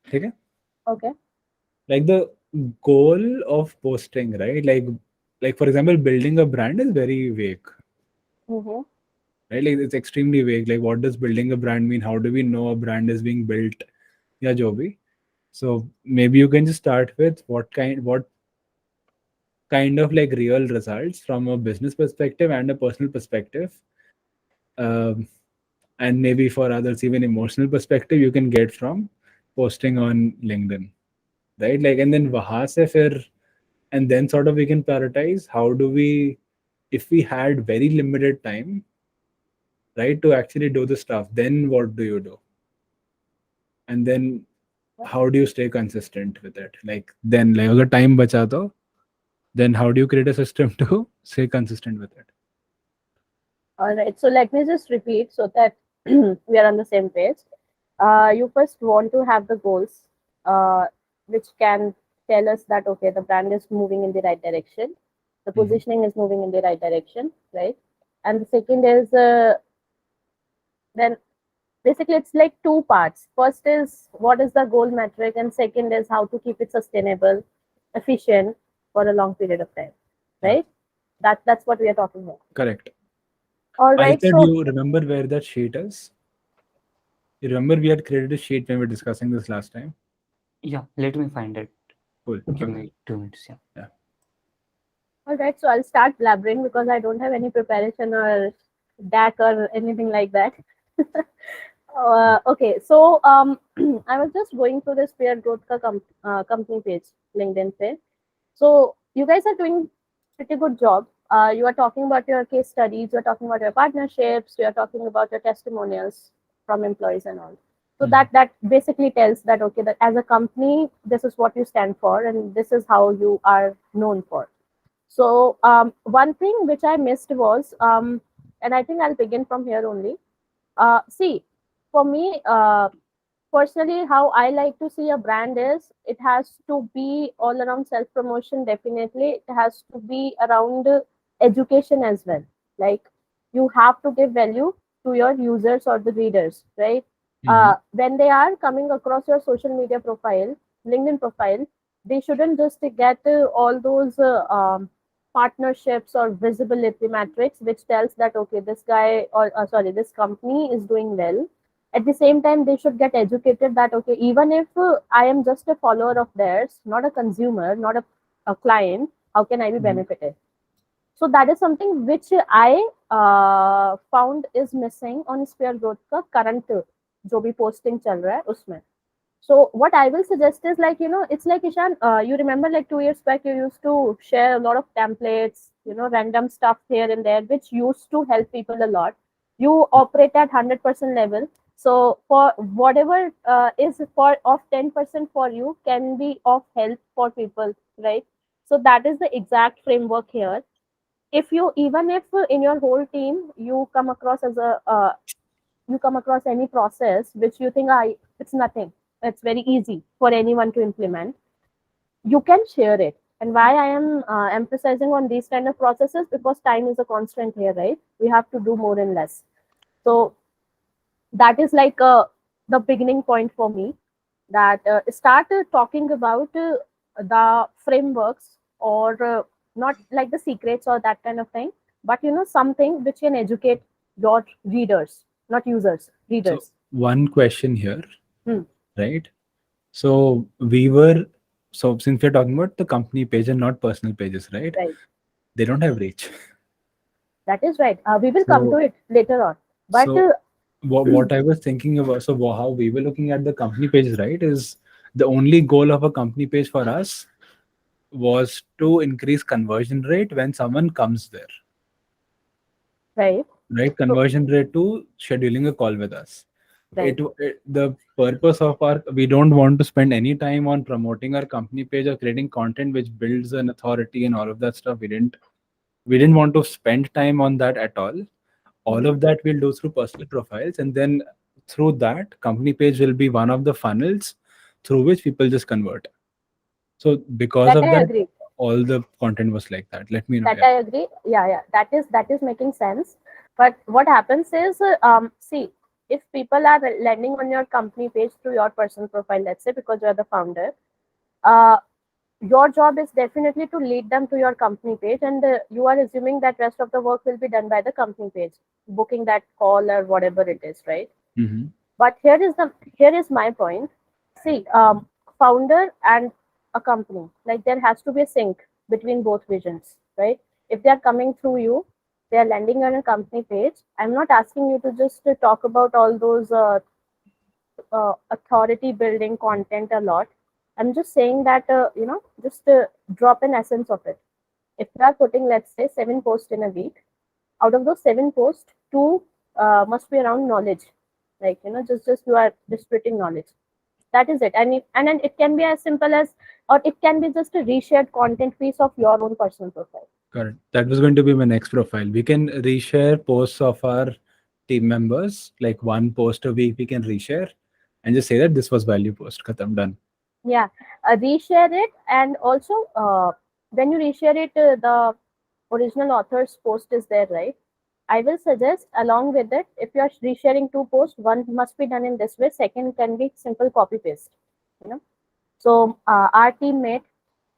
Okay? Okay. Like the goal of posting, right? Like for example, building a brand is very vague, Mm-hmm. right? Like it's extremely vague. Like what does building a brand mean? How do we know a brand is being built? Yeah, Joby. So maybe you can just start with what kind of like real results from a business perspective and a personal perspective, um, and maybe for others even emotional perspective you can get from posting on LinkedIn, right? Like and then wahan se fir, and then sort of we can prioritize how do we, if we had very limited time, right, to actually do the stuff, then what do you do, and then how do you stay consistent with it? Like then like agar time bacha to, then how do you create a system to stay consistent with it? All right. So let me just repeat so that we are on the same page. You first want to have the goals, which can tell us that okay, the brand is moving in the right direction, the Mhm. positioning is moving in the right direction, right? And the second is then basically it's like two parts. First is what is the goal metric, and second is how to keep it sustainable, efficient for a long period of time, Yeah, right? That's what we are talking about. correct. All I right. said So you remember where that sheet is? You remember we had created a sheet when we were discussing this last time? Yeah, let me find it. Cool. Give me 2 minutes. Yeah. Yeah. all right, so I'll start blabbering because I don't have any preparation or DAC or anything like that. Okay, so I was just going through this peer growth company page, LinkedIn page. So you guys are doing pretty good job. You are talking about your case studies, you are talking about your partnerships, you are talking about your testimonials from employees and all. So Mhm. that basically tells that okay, that as a company, this is what you stand for, and this is how you are known for. So one thing which I missed was, and I think I'll begin from here only. See, for me personally, how I like to see a brand is it has to be all around self promotion. Definitely, it has to be around education as well. Like you have to give value to your users or the readers, right? Mhm. When they are coming across your social media profile, LinkedIn profile, they shouldn't just get all those partnerships or visibility metrics which tells that okay, this guy or sorry, this company is doing well. At the same time they should get educated that okay, even if I am just a follower of theirs, not a consumer, not a client, how can I be Mhm. benefited? So that is something which I found is missing on Sphere Growth का current जो भी posting चल रहा है उसमें. So what I will suggest is like, it's like Ishan, you remember like 2 years back, you used to share a lot of templates, random stuff here and there, which used to help people a lot. You operate at 100% level. So for whatever is for of 10% for you can be of help for people, right? So that is the exact framework here. If you, even if in your whole team you come across as a you come across any process which you think it's nothing, it's very easy for anyone to implement, you can share it. And why I am emphasizing on these kind of processes, because time is a constant here, right? We have to do more and less. So that is like the beginning point for me, that start talking about the frameworks, or not like the secrets or that kind of thing, but something which can educate your readers, not users, So readers. one question here, Hmm. right? So we were, so since we're talking about the company page and not personal pages, right? Right. They don't have reach. That is right. We will come to So it later on. But so what I was thinking about, so how we were looking at the company pages, right, is the only goal of a company page for us was to increase conversion rate when someone comes there, right. right? So Conversion rate to scheduling a call with us. right. The purpose of our, we don't want to spend any time on promoting our company page or creating content which builds an authority and all of that stuff. We didn't want to spend time on that at all Mhm. of that we'll do through personal profiles, and then through that company page will be one of the funnels through which people just convert. So because That of I that, agree. all the content was like that. Let me know. That Yeah. I agree. Yeah, yeah. That is making sense. But what happens is, see, if people are landing on your company page through your personal profile, let's say because you're the founder, your job is definitely to lead them to your company page, and you are assuming that rest of the work will be done by the company page, booking that call or whatever it is, right? Mm-hmm. But here is my point. See, founder and a company, like there has to be a sync between both visions, right? If they are coming through you, they are landing on a company page. I'm not asking you to just talk about all those authority building content a lot. I'm just saying that just drop an essence of it. If you are putting, let's say, 7 posts in a week, out of those 7 posts, 2 must be around knowledge, like just you are distributing knowledge. That is it. And then it can be as simple as, or it can be just a reshared content piece of your own personal profile. Correct. That was going to be my next profile. We can reshare posts of our team members, like 1 post a week we can reshare and just say that this was value post. Khatam, done. Yeah, reshare it, and also when you reshare it, the original author's post is there, right? I will suggest along with it, if you are resharing 2 posts, one must be done in this way, second can be simple copy paste. So our teammate,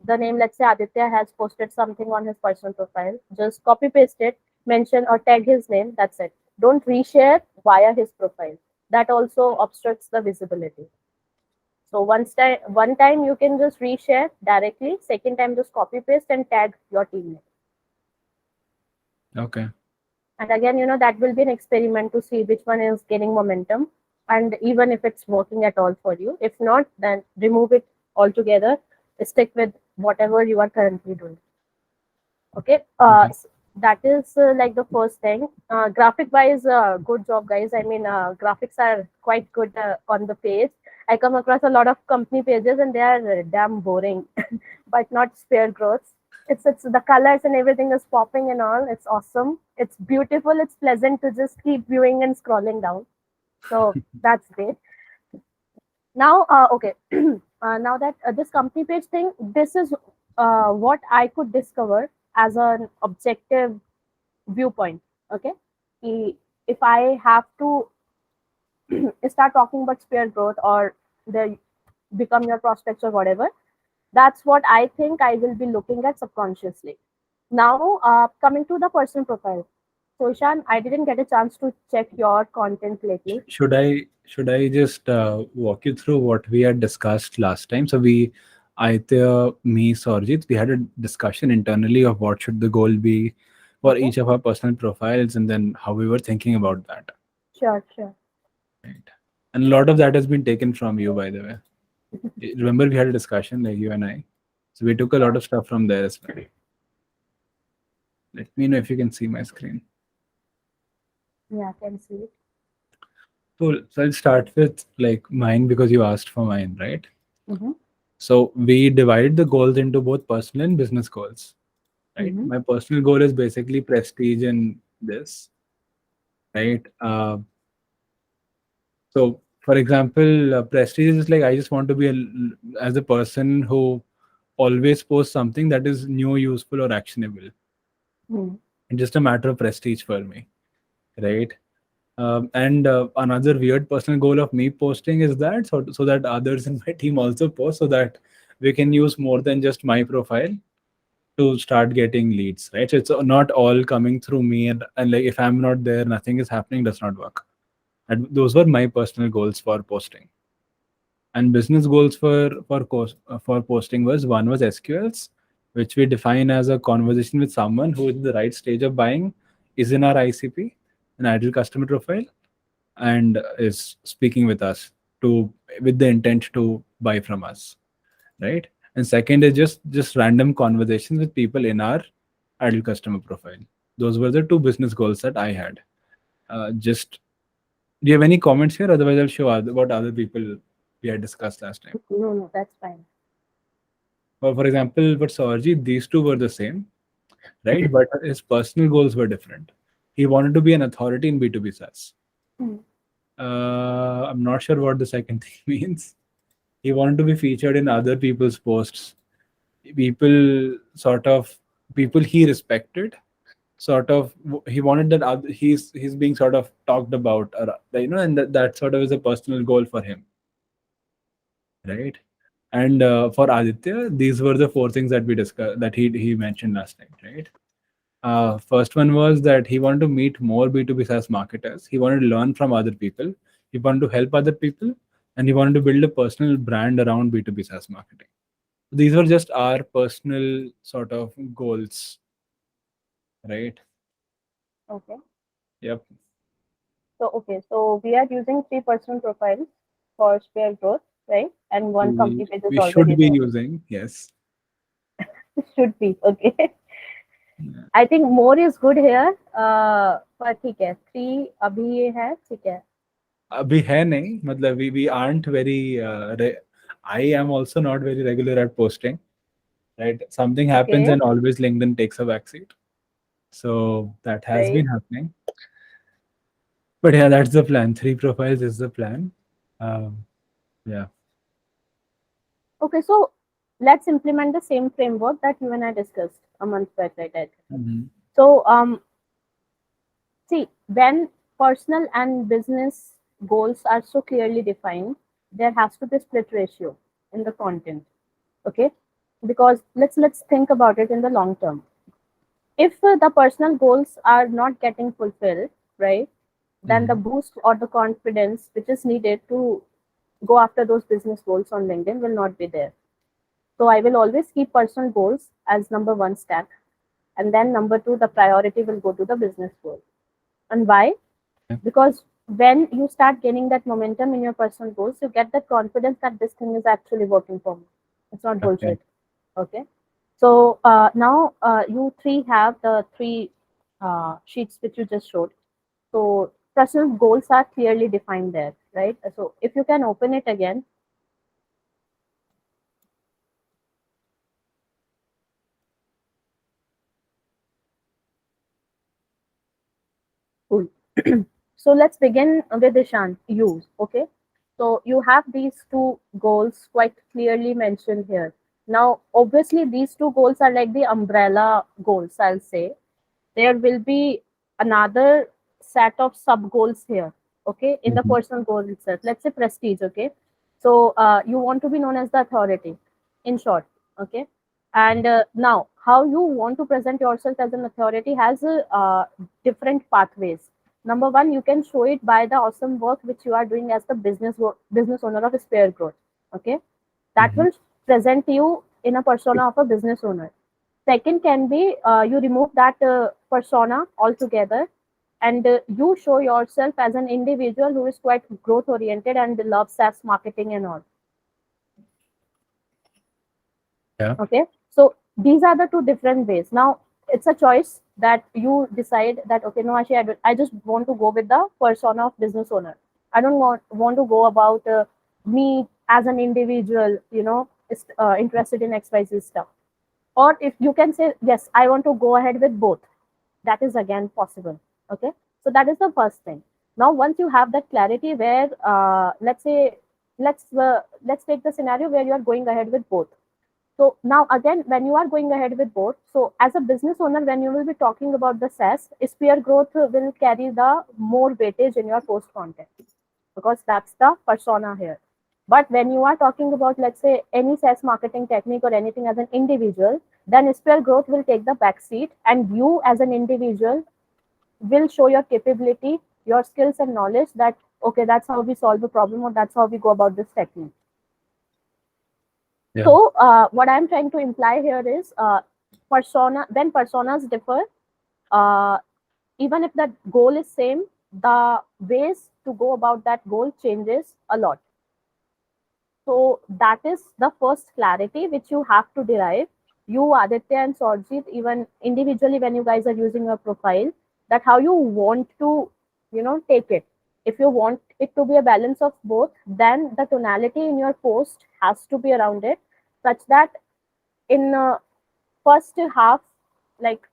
the name, let's say Aditya, has posted something on his personal profile. Just copy paste it, mention or tag his name. That's it. Don't reshare via his profile. That also obstructs the visibility. So one time you can just reshare directly. Second time just copy paste and tag your teammate. Okay. And again, that will be an experiment to see which one is gaining momentum, and even if it's working at all for you. If not, then remove it altogether. Stick with whatever you are currently doing. Okay. That is like the first thing. Graphic wise, good job, guys. I mean, graphics are quite good on the page. I come across a lot of company pages and they are damn boring, but not spare growth. It's the colors and everything is popping and all. It's awesome. It's beautiful. It's pleasant to just keep viewing and scrolling down. So that's great. Now, okay. Now that this company page thing, this is what I could discover as an objective viewpoint. Okay, if I have to start talking about spare growth or the become your prospects or whatever, that's what I think I will be looking at subconsciously. Now, coming to the personal profile. So, Ishan, I didn't get a chance to check your content lately. Should I just walk you through what we had discussed last time? So Aitya, me, Sorjit, we had a discussion internally of what should the goal be for Okay. each of our personal profiles, and then how we were thinking about that. Sure. Right. And a lot of that has been taken from you, by the way. Remember, we had a discussion, like you and I. So we took a lot of stuff from there as well. Let me know if you can see my screen. Yeah, I can see it. So I'll start with like mine because you asked for mine, right? Mm-hmm. So we divide the goals into both personal and business goals, right? Mm-hmm. My personal goal is basically prestige in this, right? So for example, prestige is like I just want to be as a person who always posts something that is new, useful, or actionable. Mm-hmm. It's just a matter of prestige for me, right? And another weird personal goal of me posting is that so that others in my team also post, so that we can use more than just my profile to start getting leads, right? So it's not all coming through me, and like if I'm not there, nothing is happening, does not work. And those were my personal goals for posting. And business goals for posting was, one was SQLs, which we define as a conversation with someone who is in the right stage of buying, is in our ICP, an ideal customer profile, and is speaking with us with the intent to buy from us, right? And second is just random conversations with people in our ideal customer profile. Those were the 2 business goals that I had. Just Do you have any comments here? Otherwise, I'll show what other people we had discussed last time. No, that's fine. For example, for Saurji, these 2 were the same, right? But his personal goals were different. He wanted to be an authority in B2B SaaS. Mm. I'm not sure what the second thing means. He wanted to be featured in other people's posts. People he respected, sort of, he wanted that he's being sort of talked about, and that sort of is a personal goal for him, right? And for Aditya, these were the four things that we discussed, that he mentioned last night, right? First one was that he wanted to meet more B2B SaaS marketers. He wanted to learn from other people. He wanted to help other people, and he wanted to build a personal brand around B2B SaaS marketing. These were just our personal sort of goals, right? Okay. Yep. So we are using 3 personal profiles for Sphere Growth, right? And one company page is We already should be there. using, yes. Should be, okay. Yeah. I think more is good here. पर ठीक है, 3 अभी ये है, ठीक है. अभी है नहीं, मतलब we aren't very I am also not very regular at posting, right? Something happens Okay, and always LinkedIn takes a backseat, so that has right. been happening. But yeah, that's the plan. 3 profiles is the plan. Yeah. Okay, so let's implement the same framework that you and I discussed a month back, right? Mhm. So see, when personal and business goals are so clearly defined, there has to be a split ratio in the content. Okay, because let's think about it in the long term. If the personal goals are not getting fulfilled, right, then the boost or the confidence which is needed to go after those business goals on LinkedIn will not be there. So I will always keep personal goals as number 1 step, and then number 2, the priority will go to the business goal. And why? Yeah. Because when you start gaining that momentum in your personal goals, you get that confidence that this thing is actually working for me. It's not Okay. bullshit. Okay. So now you 3 have the 3 sheets which you just showed. So personal goals are clearly defined there, right? So if you can open it again. Cool. So let's begin with Ishan, you, okay? So you have these 2 goals quite clearly mentioned here. Now, obviously, these 2 goals are like the umbrella goals, I'll say. There will be another set of sub goals here, okay, in the personal goal itself. Let's say prestige, okay? So you want to be known as the authority, in short, okay? And now, how you want to present yourself as an authority has different pathways. Number 1, you can show it by the awesome work which you are doing as the business owner of Sphere Growth, okay? That will present you in a persona of a business owner. Second can be you remove that persona altogether, and you show yourself as an individual who is quite growth oriented and loves SaaS marketing and all. Yeah. Okay, so these are the 2 different ways. Now it's a choice that you decide that, okay, no, actually, I just want to go with the persona of business owner. I don't want to go about me as an individual, is interested in XYZ stuff. Or if you can say, yes, I want to go ahead with both, that is again possible. Okay, so that is the first thing. Now once you have that clarity, where let's say let's take the scenario where you are going ahead with both. So now again, when you are going ahead with both, so as a business owner, when you will be talking about the SaaS, Sphere Growth will carry the more weightage in your post content, because that's the persona here. But when you are talking about, let's say, any SaaS marketing technique or anything as an individual, then Sphere Growth will take the back seat, and you as an individual will show your capability, your skills and knowledge, that, okay, that's how we solve a problem, or that's how we go about this technique. Yeah. So what I'm trying to imply here is when personas differ, even if the goal is same, the ways to go about that goal changes a lot. So that is the first clarity which you have to derive. You, Aditya and Sorjit, even individually when you guys are using your profile, that how you want to, take it. If you want it to be a balance of both, then the tonality in your post has to be around it, such that in first half, like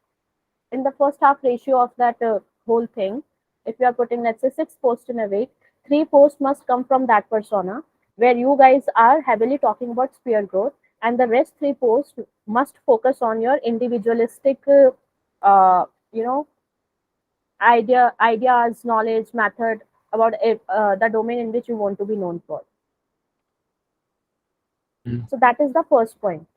in the first half ratio of that whole thing, if you are putting, let's say, 6 posts in a week, 3 posts must come from that persona, where you guys are heavily talking about Sphere Growth, and the rest 3 posts must focus on your individualistic ideas, knowledge, method about the domain in which you want to be known for. So that is the first point.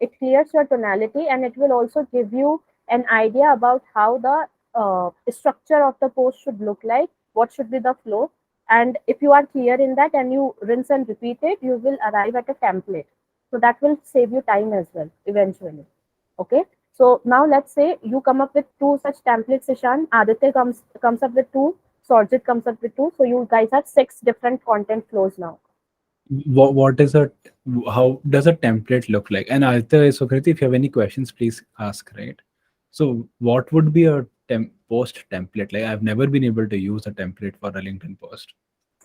It clears your tonality, and it will also give you an idea about how the structure of the post should look like, what should be the flow. And if you are clear in that and you rinse and repeat it, you will arrive at a template. So that will save you time as well eventually. Okay. So now let's say you come up with 2 such templates, Ishan. Aditya comes up with 2. Ｓᴘᴇᴜ comes up with 2. So you guys have 6 different content flows now. What is how does a template look like? And Aditya, Sukriti, if you have any questions, please ask, right? So what would be a post template? Like, I've never been able to use a template for a LinkedIn post.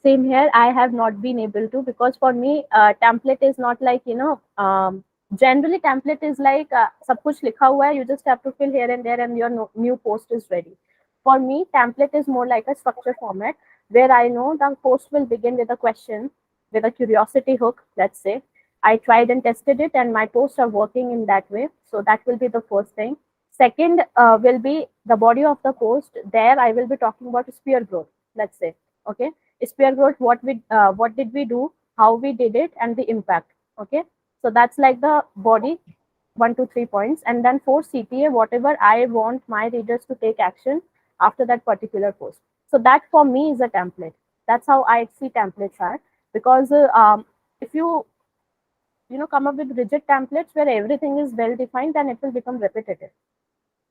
Same here. I have not been able to, because for me, template is not like, generally template is like सब कुछ लिखा हुआ है, you just have to fill here and there and your new post is ready. For me, template is more like a structure format where I know the post will begin with a question, with a curiosity hook, let's say. I tried and tested it and my posts are working in that way. So that will be the first thing. Second will be the body of the post. There I will be talking about sphere growth, let's say. Okay. Sphere growth, what did we do, how we did it, and the impact. Okay. So that's like the body, 1 to 3 points. And then for CTA, whatever I want my readers to take action after that particular post. So that for me is a template. That's how I see templates are. Because if you come up with rigid templates where everything is well defined, then it will become repetitive.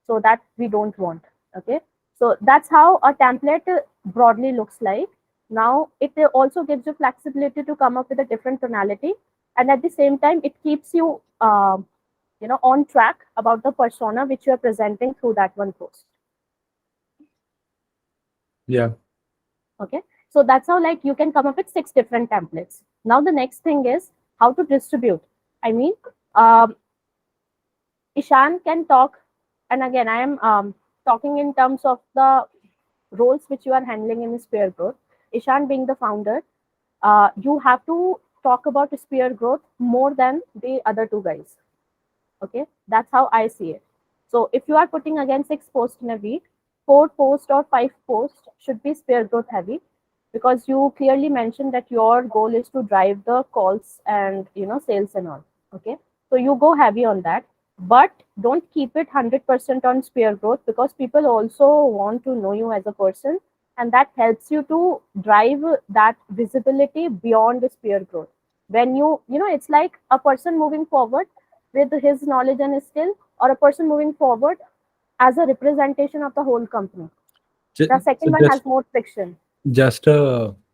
So that we don't want. Okay. So that's how a template broadly looks like. Now it also gives you flexibility to come up with a different tonality, and at the same time it keeps you on track about the persona which you are presenting through that one post. Yeah. Okay. So that's how like you can come up with 6 different templates. Now the next thing is how to distribute. I mean, Ishan can talk, and again I am talking in terms of the roles which you are handling in sphere growth. Ishan being the founder, you have to talk about sphere growth more than the other 2 guys. Okay, that's how I see it. So if you are putting again 6 posts in a week, 4 posts or 5 posts should be sphere growth heavy, because you clearly mentioned that your goal is to drive the calls and sales and all. Okay, so you go heavy on that, but don't keep it 100% on sphere growth, because people also want to know you as a person, and that helps you to drive that visibility beyond the sphere growth. When it's like a person moving forward with his knowledge and his skill, or a person moving forward as a representation of the whole company. The second one has more friction. Just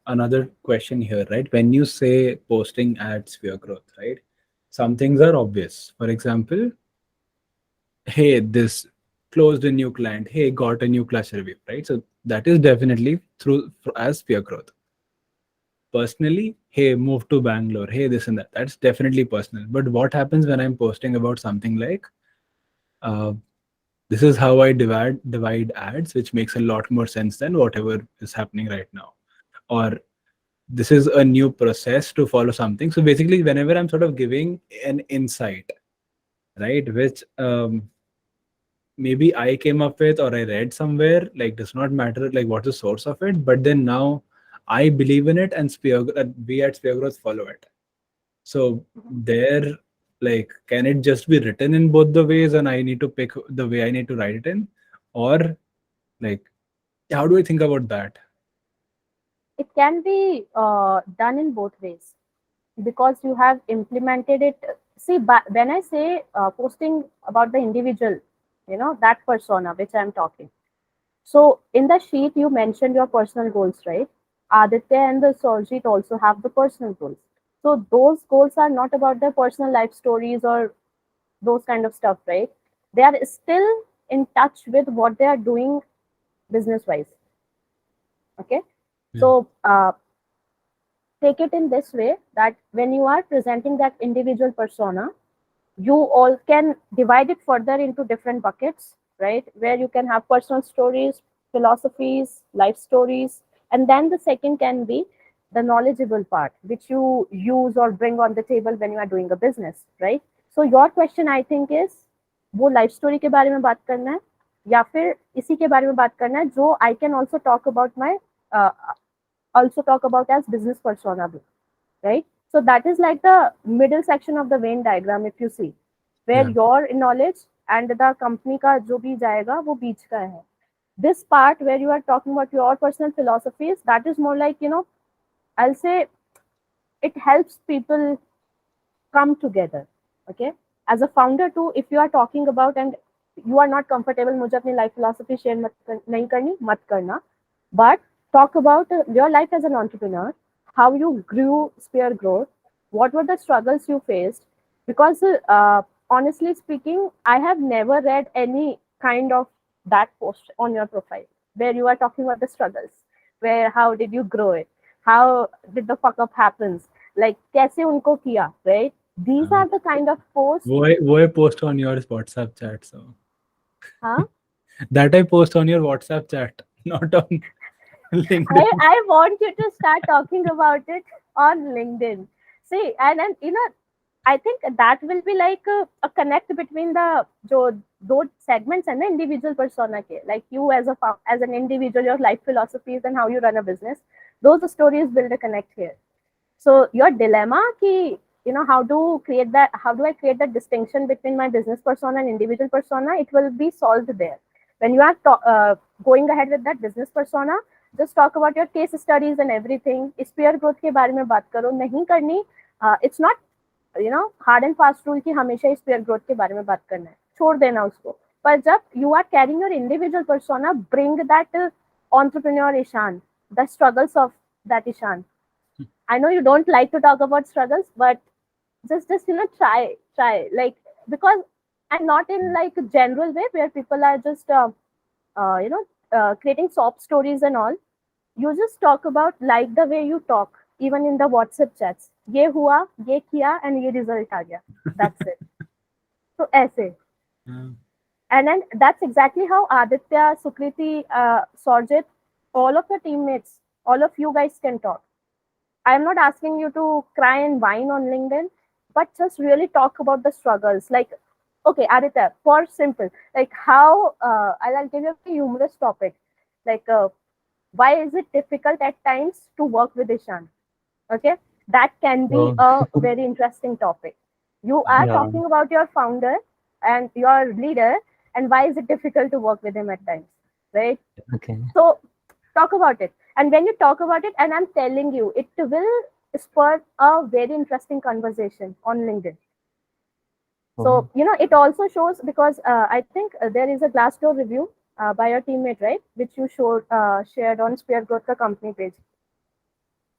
another question here, right? When you say posting at sphere growth, right? Some things are obvious. For example, hey, this closed a new client, hey, got a new cluster review, right? So that is definitely through as sphere growth. Personally, hey, move to Bangalore, hey, this and that. That's definitely personal. But what happens when I'm posting about something like, this is how I divide ads, which makes a lot more sense than whatever is happening right now. Or this is a new process to follow something. So basically, whenever I'm sort of giving an insight, right, which maybe I came up with or I read somewhere, like does not matter like what's the source of it, but then now I believe in it and we at Sphere Growth follow it. So there, like, can it just be written in both the ways and I need to pick the way I need to write it in? Or like, how do I think about that? It can be done in both ways, because you have implemented it. See, but when I say posting about the individual, that persona which I'm talking. So in the sheet, you mentioned your personal goals, right? Aditya and the Ｓᴘᴇᴜ also have the personal goals. So those goals are not about their personal life stories or those kind of stuff, right? They are still in touch with what they are doing business-wise. Okay. Yeah. So take it in this way, that when you are presenting that individual persona, you all can divide it further into different buckets, right? Where you can have personal stories, philosophies, life stories, and then the second can be the knowledgeable part, which you use or bring on the table when you are doing a business, right? So your question, I think, is वो life story के बारे में बात करना है, या फिर इसी के बारे में बात करना है जो I can also talk about my as business persona भी, right? So that is like the middle section of the Venn diagram, if you see, where Yeah. your knowledge and the company का जो भी जाएगा वो बीच का है. This part where you are talking about your personal philosophies, that is more like, I'll say it helps people come together. Okay, as a founder too, if you are talking about and you are not comfortable, मुझे अपनी life philosophy share नहीं करनी, मत करना, but talk about your life as an entrepreneur, how you grew Spear Growth, what were the struggles you faced, because honestly speaking, I have never read any kind of that post on your profile where you are talking about the struggles, where how did you grow it, how did the fuck up happens, like कैसे उनको किया, right? These are the kind of posts. वो I post on your WhatsApp chat, so Huh? that I post on your WhatsApp chat, not on LinkedIn. I want you to start talking about it on LinkedIn. See, and I think that will be like a connect between the those segments and the individual persona ke. Like you as an individual, your life philosophies and how you run a business. Those stories build a connect here. So your dilemma ki, how do I create that distinction between my business persona and individual persona? It will be solved there. When you are going ahead with that business persona, just talk about your case studies and everything. Spear growth के बारे में बात करो, नहीं करनी. It's not hard and fast rule कि हमेशा spare growth के बारे में बात करना है, छोड़ देना उसको. पर जब you are carrying your individual persona, bring that entrepreneur Ishan, the struggles of that Ishan. I know you don't like to talk about struggles, but just try like, because, and not in like a general way where people are just creating sob stories and all. You just talk about like the way you talk, even in the WhatsApp chats. ये हुआ, ये किया, and ये result आ गया. That's it. So ऐसे. And then that's exactly how Aditya, Sukriti, Sorjit, all of your teammates, all of you guys can talk. I'm not asking you to cry and whine on LinkedIn, but just really talk about the struggles. Like, okay, Aditya, for simple, like how, I'll give you a humorous topic. Like, why is it difficult at times to work with Ishan? Okay, that can be a very interesting topic. You are talking about your founder and your leader, and why is it difficult to work with him at times, right? Okay. So talk about it. And when you talk about it, and I'm telling you, it will spur a very interesting conversation on LinkedIn. So, it also shows, because I think there is a Glassdoor review by your teammate, right? Which you shared on Spear Growth ka company page.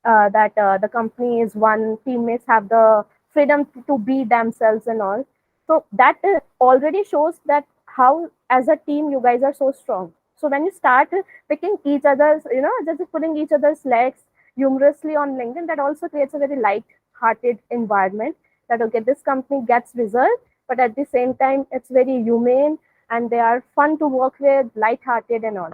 That the company is one, teammates have the freedom to be themselves and all. So that already shows that how as a team you guys are so strong. So when you start picking each other's, just putting each other's legs humorously on LinkedIn, that also creates a very light-hearted environment. That okay, this company gets result, but at the same time it's very humane and they are fun to work with, light-hearted and all.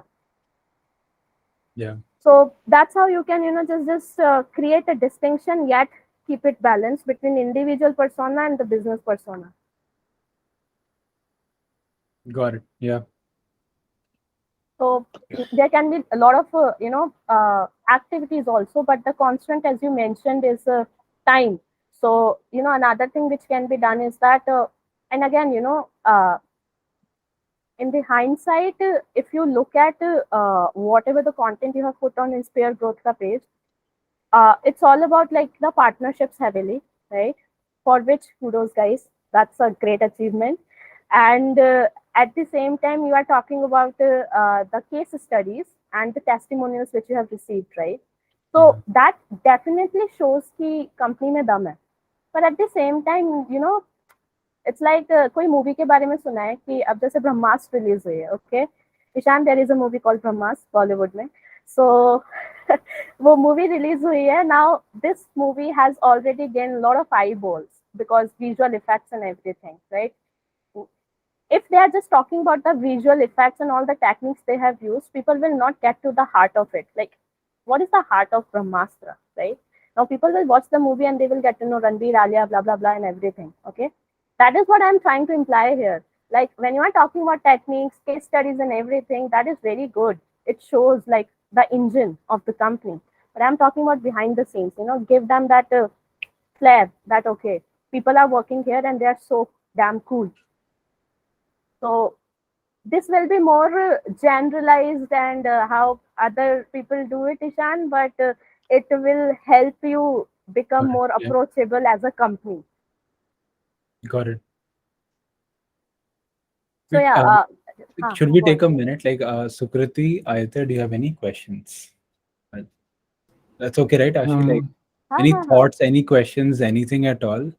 Yeah. So that's how you can, just create a distinction yet keep it balanced between individual persona and the business persona. Got it. Yeah. So there can be a lot of activities also, but the constant, as you mentioned, is time. So another thing which can be done is that, and again, in the hindsight, if you look at whatever the content you have put on Inspire Growth ka page, it's all about like the partnerships heavily, right? For which kudos, guys. That's a great achievement. And at the same time, you are talking about the case studies and the testimonials which you have received, right? So that definitely shows कि company में दम है. But at the same time, it's like कोई movie के बारे में सुना है कि अब जैसे ब्रह्मास्त्र release हुई है, okay? Ishan, there is a movie called Brahmastra Bollywood में. So वो movie release हुई है. Now this movie has already gained a lot of eyeballs because visual effects and everything, right? If they are just talking about the visual effects and all the techniques they have used, people will not get to the heart of it. Like, what is the heart of Brahmastra, right? Now people will watch the movie and they will get to know Ranbir, Alia, blah, blah, blah, and everything, okay? That is what I'm trying to imply here. Like when you are talking about techniques, case studies and everything, that is very good. It shows like the engine of the company. But I'm talking about behind the scenes, give them that flair that, okay, people are working here and they are so damn cool. So this will be more generalized and how other people do it, Ishan, but it will help you become Got it. more Yeah. approachable as a company. Got it. So Wait, yeah, should we go on. take a minute? Like, Sukriti, Ayatha, do you have any questions? That's okay, right, Ashi? Like, any thoughts, any questions, anything at all?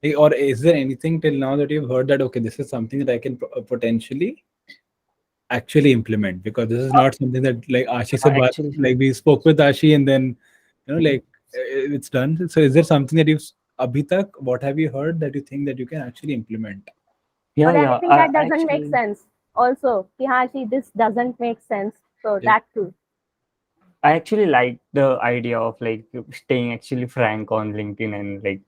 Like, or is there anything till now that you've heard that, okay, this is something that I can potentially actually implement? Because this is not something that, like Ashi said, Actually, like we spoke with Ashi and then, like it's done. So is there something that you've, abhi tak, what have you heard that you think that you can actually implement? Or yeah, anything that doesn't make sense. Also, Kihashi, this doesn't make sense. So Yeah. that too. I actually like the idea of like staying actually frank on LinkedIn and like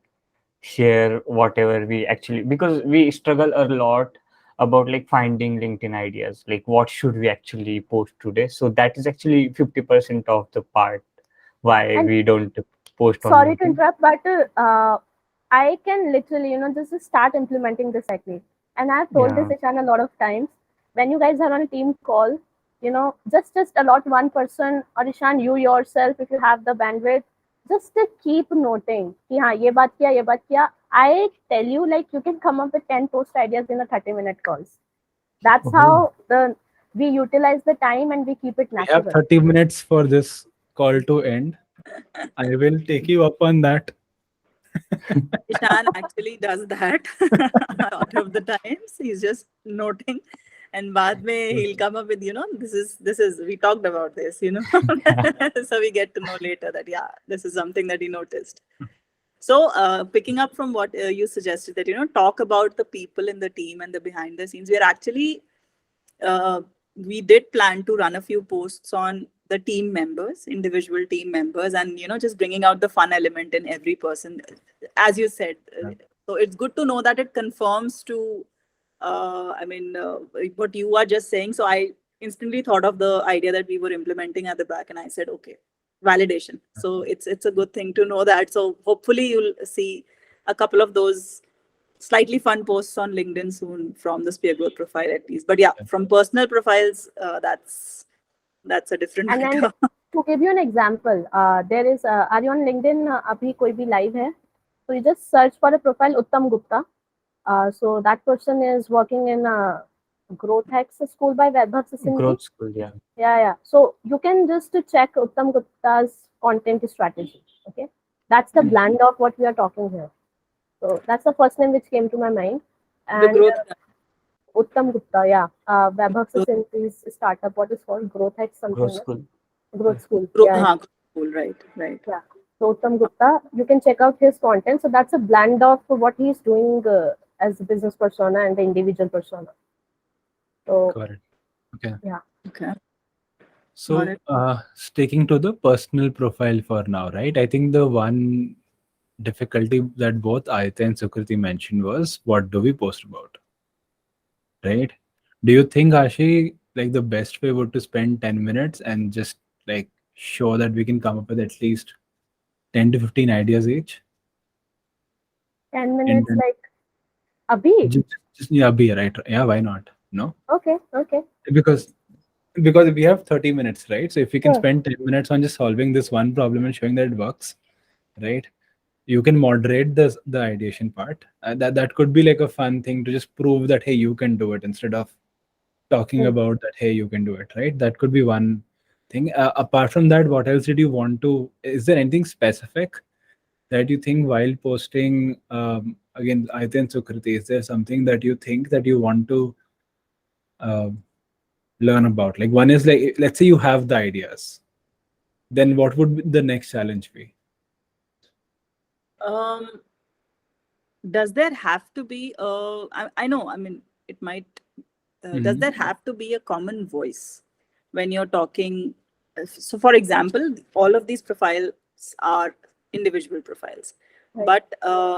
share whatever we actually, because we struggle a lot about like finding LinkedIn ideas, like what should we actually post today. So that is actually 50% of the part why And we don't post on sorry to LinkedIn. interrupt, but I can literally, just start implementing this technique. And I've told this Yeah. Ishan a lot of times. When you guys are on a team call, just allot one person, or Ishan, you yourself, if you have the bandwidth, just to keep noting. Ki, haan, ye baat kiya, ye baat kiya. I tell you, like you can come up with 10 post ideas in a 30-minute calls. That's how we utilize the time and we keep it We have natural. 30 minutes for this call to end. I will take you up on that. Ishan actually does that out of the times. He's just noting, and baad mein he'll come up with, this is we talked about this, so we get to know later that this is something that he noticed. So picking up from what you suggested, that talk about the people in the team and the behind the scenes. We are actually we did plan to run a few posts on the team members, individual team members, and just bringing out the fun element in every person, as you said. So it's good to know that it confirms to what you are just saying. So I instantly thought of the idea that we were implementing at the back, and I said, okay, validation. So it's a good thing to know that. So hopefully you'll see a couple of those slightly fun posts on LinkedIn soon from the Spear Growth profile at least. But yeah, from personal profiles, that's a different And matter. to give you an example, there is, are you on LinkedIn? Abhi koi bhi live hai. So you just search for a profile, Uttam Gupta. So that person is working in Growth Hacks School by Vaibhav Sindhi. Growth school, yeah. Yeah. So you can just check Uttam Gupta's content strategy. Okay, that's the blend of what we are talking here. So that's the first name which came to my mind. The And growth. Uttam Gupta, yeah. Vaibhav Sindhi's startup, what is called Growth Hacks something. Growth school. Growth School. Growth, Yeah. School, right. Yeah. So Uttam Gupta, you can check out his content. So that's a blend of what he's doing as a business persona and the individual persona. So Got it. Okay. yeah. Okay. So sticking to the personal profile for now, right? I think the one difficulty that both Ayatha and Sukriti mentioned was, what do we post about? Right? Do you think, Ashi, like the best way would to spend 10 minutes and just like show that we can come up with at least 10 to 15 ideas each? 10 minutes, like Abhi. Just be right. Yeah, why not? No? Okay. Because we have 30 minutes, right? So if we can Yeah. spend 10 minutes on just solving this one problem and showing that it works, right? You can moderate the ideation part. That could be like a fun thing to just prove that, hey, you can do it, instead of talking about that, hey, you can do it, right? That could be one thing. Apart from that, what else did you want to, is there anything specific that you think while posting, again, Ayatha and Sukriti, is there something that you think that you want to learn about? Like, one is like, let's say you have the ideas, then what would the next challenge be? Does there have to be I know, it might, does there have to be a common voice when you're talking? So for example, all of these profiles are individual profiles, Right. But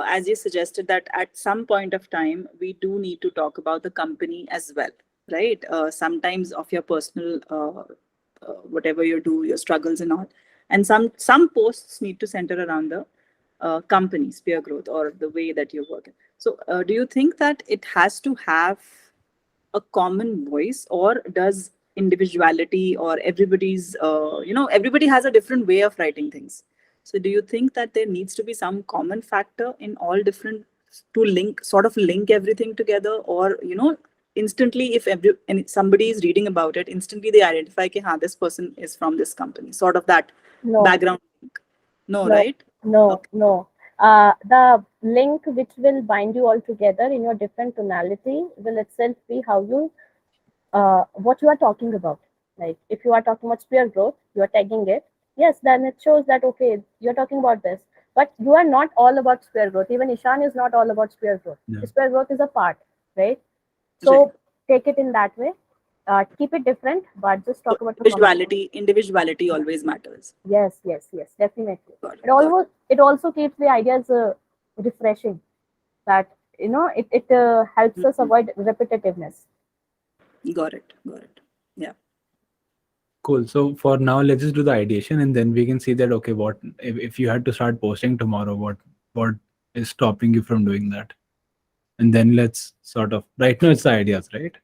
as you suggested that at some point of time, we do need to talk about the company as well, right? Sometimes of your personal, whatever you do, your struggles and all. And some posts need to center around the company, Spear Growth, or the way that you're working. So do you think that it has to have a common voice, or does individuality or everybody's, everybody has a different way of writing things? So do you think that there needs to be some common factor in all different to link everything together, or instantly if somebody is reading about it, instantly they identify that this person is from this company, sort of that No, background link? No, no, right? no, Okay. no. The link which will bind you all together in your different tonality will itself be how you, what you are talking about. Like if you are talking about Spear Growth, you are tagging it. Yes, then it shows that, okay, you're talking about this. But you are not all about Spear Growth. Even Ishan is not all about Spear Growth. Yeah. Spear Growth is a part, right? So take it in that way. Keep it different, but just talk about the common. Individuality always matters. Yes, definitely. Got it, It also keeps the ideas refreshing. That it helps us avoid repetitiveness. Got it. Yeah. Cool. So for now, let's just do the ideation, and then we can see that, okay, what if you had to start posting tomorrow, what is stopping you from doing that? And then let's sort of, right now it's the ideas, right?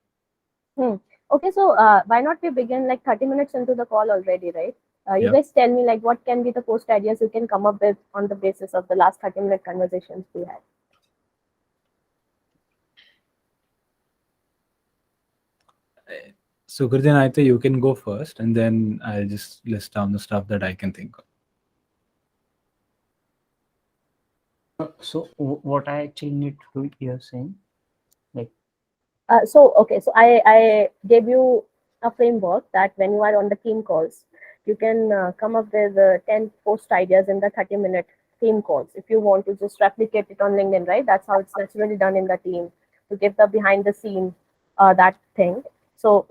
Okay, so why not we begin like 30 minutes into the call already, right? You Yep. guys tell me like what can be the post ideas you can come up with on the basis of the last 30-minute conversations we had. Sukritin, I think you can go first, and then I'll just list down the stuff that I can think of. So what I actually need to do, you're saying? So I gave you a framework that when you are on the team calls, you can come up with 10 post ideas in the 30-minute team calls. If you want to just replicate it on LinkedIn, right? That's how it's naturally done in the team, to give the behind the scene that thing. So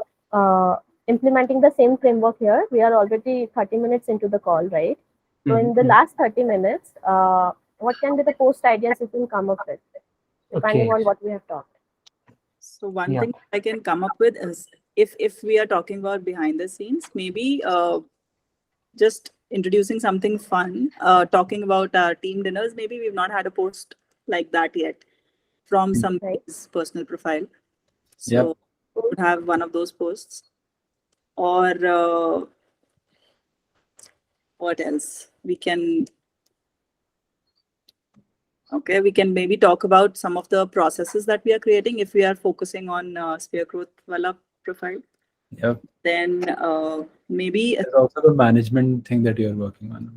implementing the same framework here, we are already 30 minutes into the call, right? So in the last 30 minutes, what can be the post ideas you can come up with, depending on what we have talked? So one thing I can come up with is, if we are talking about behind the scenes, maybe just introducing something fun, talking about our team dinners. Maybe we've not had a post like that yet from somebody's personal profile. So we would have one of those posts. Or what else? We can maybe talk about some of the processes that we are creating if we are focusing on Spear Growth Wala profile. Yep. Then maybe there's also the management thing that you're working on.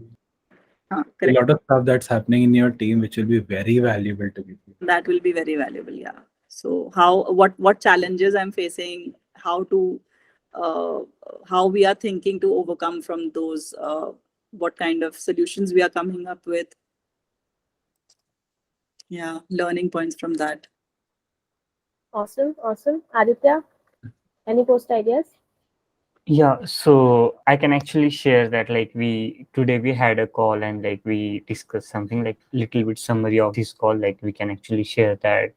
A lot of stuff that's happening in your team, which will be very valuable to people. That will be very valuable, yeah. So what challenges I'm facing, how we are thinking to overcome from those, what kind of solutions we are coming up with. Yeah, learning points from that. Awesome. Aditya, any post ideas? Yeah, so I can actually share that today we had a call and we discussed something little bit summary of this call, we can actually share that.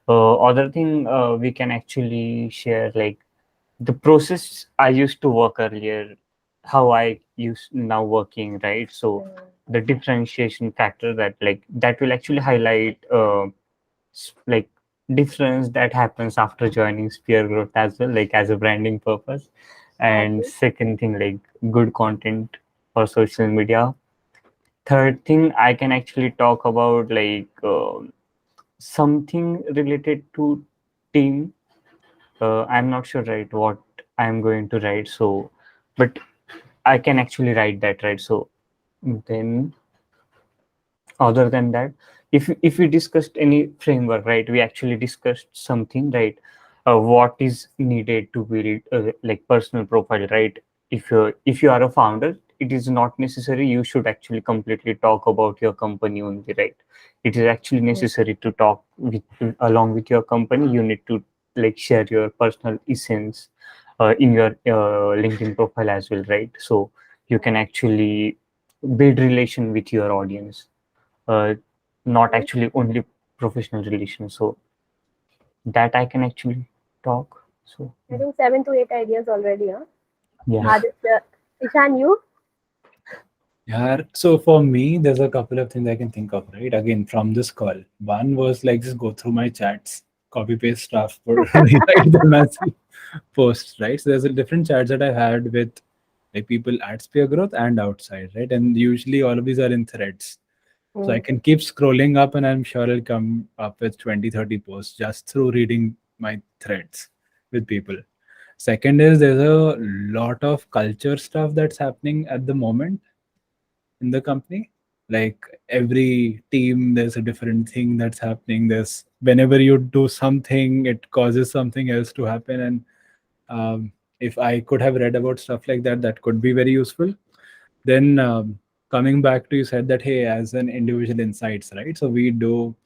Other thing we can actually share the process I used to work earlier, how I use now working, right? So the differentiation factor that will actually highlight difference that happens after joining Spear Growth as well, as a branding purpose. And second thing, good content for social media. Third thing, I can actually talk about something related to team. I'm not sure what I'm going to write, so but I can actually write that, right? So then other than that, if we discussed any framework, right, we actually discussed something, right? What is needed to build personal profile, right? If you are a founder, it is not necessary you should actually completely talk about your company only, right? It is actually necessary to talk along with your company. You need to share your personal essence in your LinkedIn profile as well, right? So you can actually build relation with your audience. not actually only professional relations. So that I can actually talk. So I think 7 to 8 ideas already, huh? yeah. Aditya, Ishan, you? Yeah. So for me, there's a couple of things I can think of, right? Again, from this call. One was like just go through my chats, copy paste stuff, or rewrite them as posts, right? So there's a different chats that I've had with like people at Spear Growth and outside, right? And usually all of these are in threads. So I can keep scrolling up and I'm sure I'll come up with 20, 30 posts just through reading my threads with people. Second is there's a lot of culture stuff that's happening at the moment in the company. Like every team, there's a different thing that's happening. There's whenever you do something, it causes something else to happen. And if I could have read about stuff like that, that could be very useful. Then coming back to you said that hey, as an individual insights, right? So we do.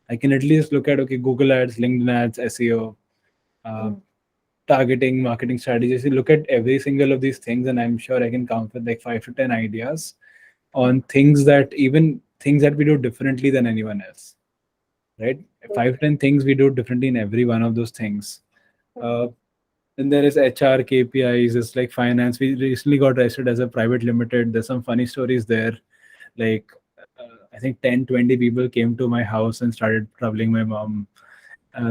I can at least look at okay, Google Ads, LinkedIn Ads, SEO, targeting, marketing strategies. You look at every single of these things, and I'm sure I can come up with like 5 to 10 ideas on things that even things that we do differently than anyone else, right? 5 to 10 things we do differently in every one of those things. Then there is HR KPIs. It's like finance. We recently got registered as a private limited. There's some funny stories there. Like I think 10, 20 people came to my house and started troubling my mom.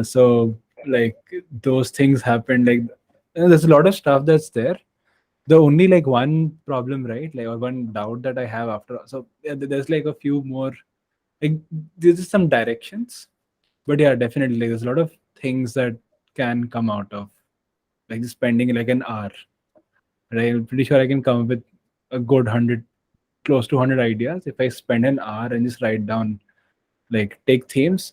So like those things happened. Like there's a lot of stuff that's there. The only like one problem, right? Like or one doubt that I have after. So yeah, there's like a few more. Like there's just some directions, but yeah, definitely like, there's a lot of things that can come out of like just spending like an hour. Right? I'm pretty sure I can come up with a good 100, close to 100 ideas if I spend an hour and just write down, like take themes,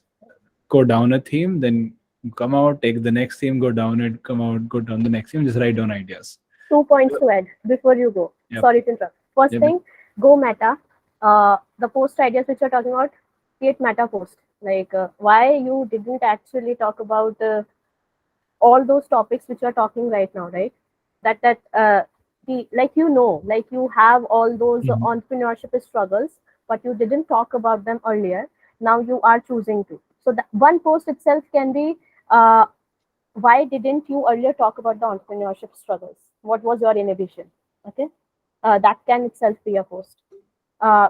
go down a theme, then come out, take the next theme, go down it, come out, go down the next theme, just write down ideas. 2 points to add before you go. Yep. Sorry to interrupt. First Yep. thing, go meta. The post ideas which you're talking about, create meta post. Like why you didn't actually talk about all those topics which you're talking right now, right? Like you have all those Mhm. entrepreneurship struggles, but you didn't talk about them earlier. Now you are choosing to. So that one post itself can be why didn't you earlier talk about the entrepreneurship struggles? What was your inhibition? Okay, that can itself be a post.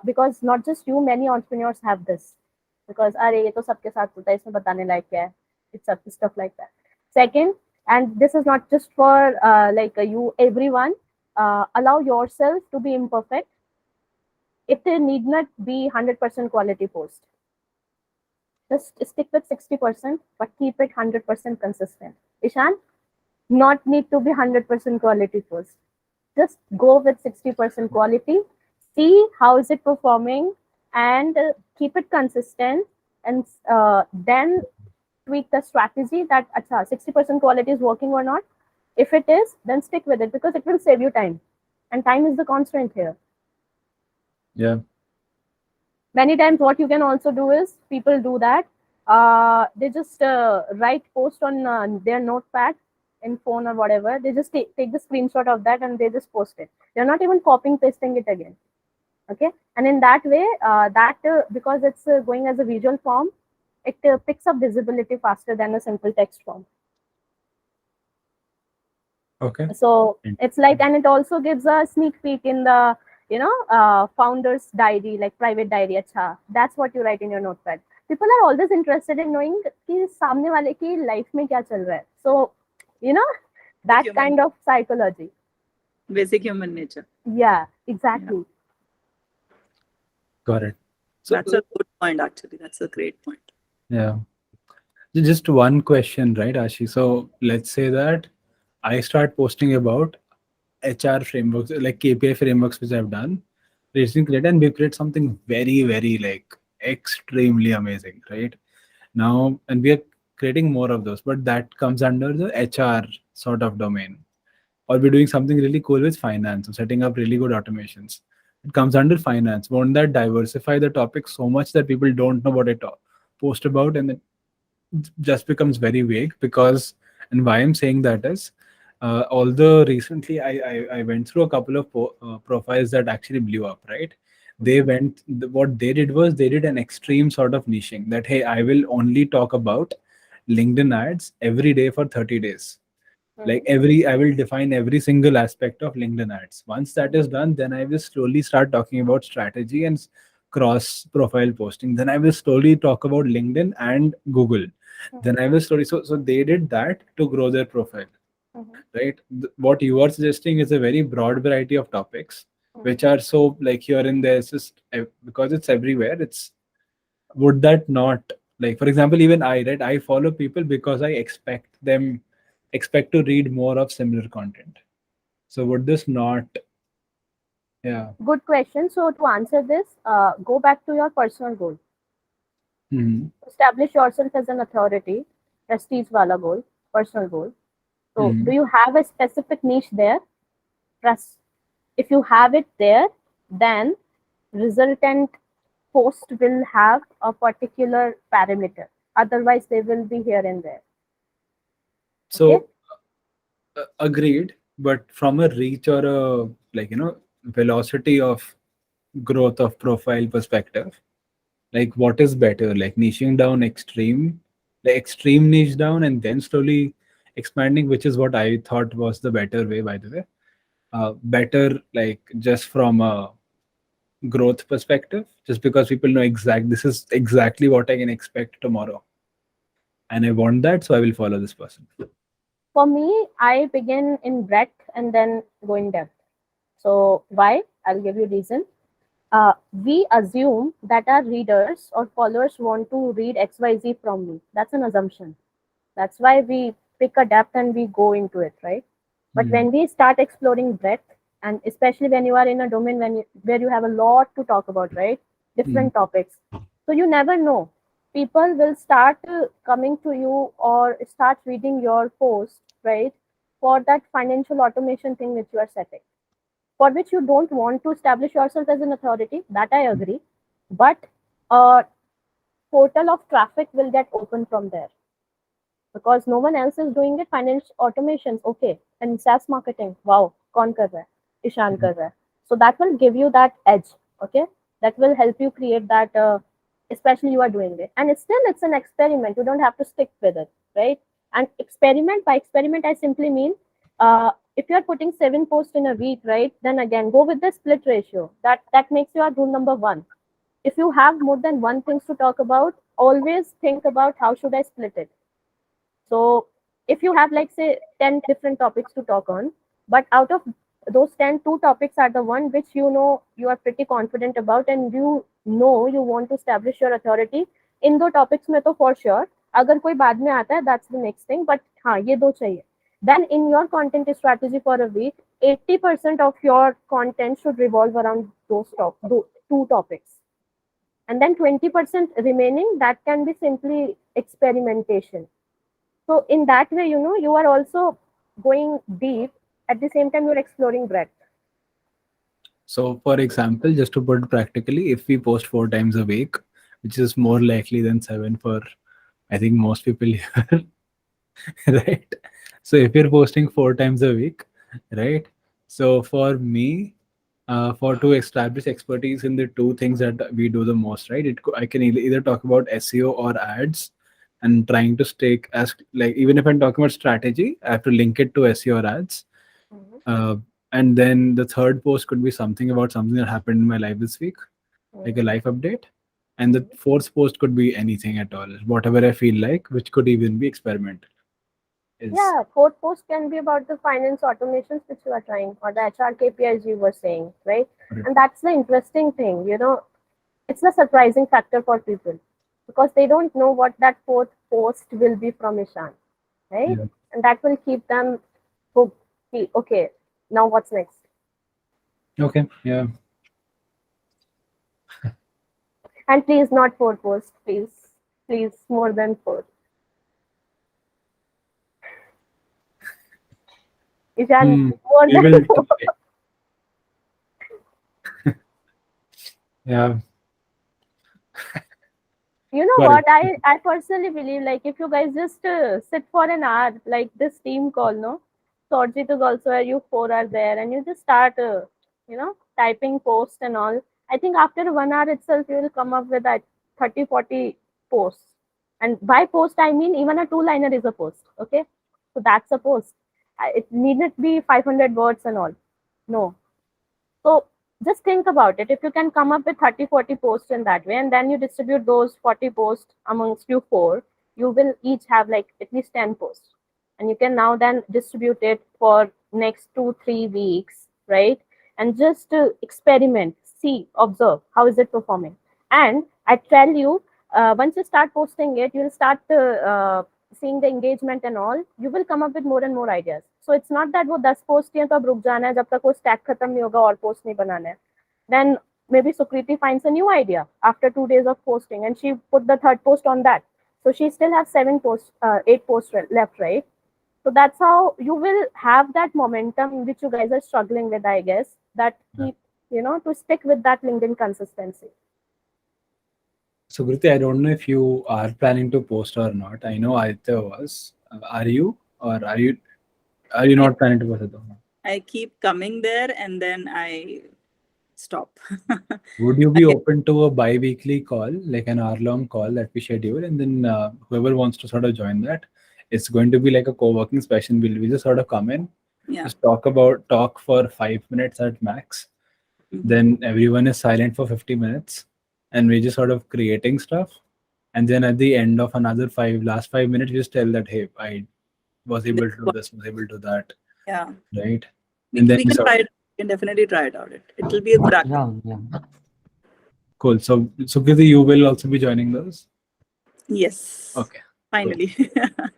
Because not just you, many entrepreneurs have this. Because अरे ये तो सबके साथ होता है, इसमें बताने लायक क्या है? It's stuff like that. Second, and this is not just for you, everyone. Allow yourself to be imperfect. It need not be 100% quality post. Just stick with 60%, but keep it 100% consistent. Ishan, not need to be 100% quality post. Just go with 60% quality. See how is it performing, and keep it consistent, and then tweak the strategy that 60% quality is working or not. If it is, then stick with it because it will save you time, and time is the constraint here. Yeah. Many times what you can also do is people do that they just write post on their notepad in phone or whatever. They just take the screenshot of that and they just post it. They're not even copying pasting it again. Okay, and in that way because it's going as a visual form, it picks up visibility faster than a simple text form. Okay. So it's like, and it also gives a sneak peek in the founder's diary, like private diary. Acha, that's what you write in your notepad. People are always interested in knowing कि सामने वाले की life में क्या चल रहा है. So that kind of psychology. Basic human nature. Yeah, exactly. Yeah. Got it. So That's a good point, actually. That's a great point. yeah. Just one question, right, Ashi? So let's say that I start posting about HR frameworks, like KPI frameworks, which I've done recently, and we create something very, very like extremely amazing, right? Now, and we are creating more of those, but that comes under the HR sort of domain. Or we're doing something really cool with finance, or setting up really good automations. It comes under finance. Won't that diversify the topic so much that people don't know what I post about, and it just becomes very vague? Because, and why I'm saying that is, although recently I went through a couple of profiles that actually blew up, right? They went, what they did was they did an extreme sort of niching that, hey, I will only talk about LinkedIn ads every day for 30 days. Like I will define every single aspect of LinkedIn ads. Once that is done, then I will slowly start talking about strategy and cross profile posting. Then I will slowly talk about LinkedIn and Google. Then I will slowly, so they did that to grow their profile, right? What you are suggesting is a very broad variety of topics, which are so like here and there. It's just because it's everywhere. It's, would that not, like, for example, even I, right, I follow people because I expect to read more of similar content. So would this not, yeah. Good question. So to answer this, go back to your personal goal. Establish yourself as an authority, prestige wala goal, personal goal. So do you have a specific niche there? Press. If you have it there, then resultant post will have a particular parameter. Otherwise, they will be here and there. So Okay? Agreed, but from a reach or a, like, velocity of growth of profile perspective, like, what is better, like niching down the extreme niche down and then slowly expanding, which is what I thought was the better way, by the way. Better, like, just from a growth perspective, just because people know this is exactly what I can expect tomorrow, and I want that, so I will follow this person. For me, I begin in breadth and then go in depth. So why? I'll give you reason. We assume that our readers or followers want to read XYZ from me. That's an assumption. That's why we pick a depth and we go into it, right? But when we start exploring breadth, and especially when you are in a domain where you have a lot to talk about, right? Different topics. So you never know. People will start coming to you or start reading your post, right? For that financial automation thing which you are setting, for which you don't want to establish yourself as an authority. That I agree. But a portal of traffic will get open from there, because no one else is doing it. Finance automations, okay, and SaaS marketing, wow, kaun kar raha hai? Ishan kar raha hai. So that will give you that edge, okay? That will help you create that, especially you are doing it. And it's an experiment. You don't have to stick with it, right? And by experiment, I simply mean, if you are putting 7 posts in a week, right, then again, go with the split ratio. That makes your rule number 1. If you have more than one things to talk about, always think about how should I split it. So if you have, like, say, 10 different topics to talk on, but out of those 10, 2 topics are the one which you are pretty confident about, and you want to establish your authority in those topics में, तो for sure, अगर कोई बाद में आता है, that's the next thing, but हाँ, ये 2 चाहिए. Then in your content strategy for a week, 80% of your content should revolve around those 2 topics. And then 20% remaining, that can be simply experimentation. So in that way, you are also going deep. At the same time, you're exploring breadth. So, for example, just to put it practically, if we post 4 times a week, which is more likely than 7 for, I think, most people here, right? So if you're posting 4 times a week, right? So for me, for to establish expertise in the 2 things that we do the most, right? I can either talk about SEO or ads, and trying to stay as, like, even if I'm talking about strategy, I have to link it to SEO or ads. And then the third post could be something about something that happened in my life this week, like a life update. And the fourth post could be anything at all, whatever I feel like, which could even be experimental. Yeah, fourth post can be about the finance automations which you are trying, or the HR KPIs you were saying, right? And that's the interesting thing, it's a surprising factor for people, because they don't know what that fourth post will be from Ishan, right? Yeah. And that will keep them hooked. Okay, now what's next? Okay, yeah. And please, not 4 posts, please, more than 4. Ishan, more We than will 4. Yeah. You know Sorry. what? I personally believe, like, if you guys just sit for an hour, like this team call, no? Sorjit is also where you 4 are there, and you just start, typing posts and all. I think after 1 hour itself, you will come up with that 30, 40 posts. And by post, I mean even a 2-liner is a post. Okay. So that's a post. It needn't be 500 words and all. No. So just think about it. If you can come up with 30, 40 posts in that way, and then you distribute those 40 posts amongst you 4, you will each have like at least 10 posts. And you can now then distribute it for next 2-3 weeks, right? And just experiment, see, observe, how is it performing? And I tell you, once you start posting it, you'll start seeing the engagement and all, you will come up with more and more ideas. So it's not that वो 10 post किए तो अब रुक जाना है जब तक वो stack खत्म नहीं होगा और post नहीं बनाना है. Then maybe Sukriti finds a new idea after 2 days of posting, and she put the 3rd post on that. So she still has 8 posts left, right? So that's how you will have that momentum which you guys are struggling with, I guess, that keep, to stick with that LinkedIn consistency. Sukriti, I don't know if you are planning to post or not. I know Aditya was. Are you? Or are you not planning to post at all? I keep coming there and then I stop. Would you be open to a bi-weekly call, like an hour-long call that we schedule, and then whoever wants to sort of join that, it's going to be like a co-working session. We just sort of come in, just talk for 5 minutes at max. Then everyone is silent for 50 minutes, and we're just sort of creating stuff. And then at the end of another last 5 minutes, we just tell that, hey, I was able to do this, was able to do that. Yeah. Right. We can try it. We can definitely try it out. It will be a good activity. Yeah. Cool. So Sukriti, you will also be joining those? Yes. Okay. Finally. Cool.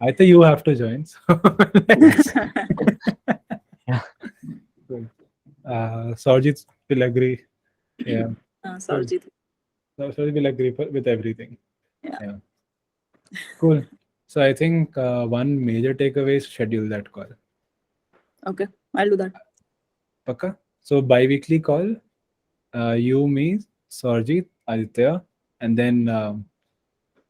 I think you have to join. So Yeah. Cool. Saujit will agree. Yeah. Saujit. Saujit will agree with everything. Yeah. Cool. So I think one major takeaway is schedule that call. Okay, I'll do that. Okay. So bi-weekly call, you, me, Saujit, Aditya, and then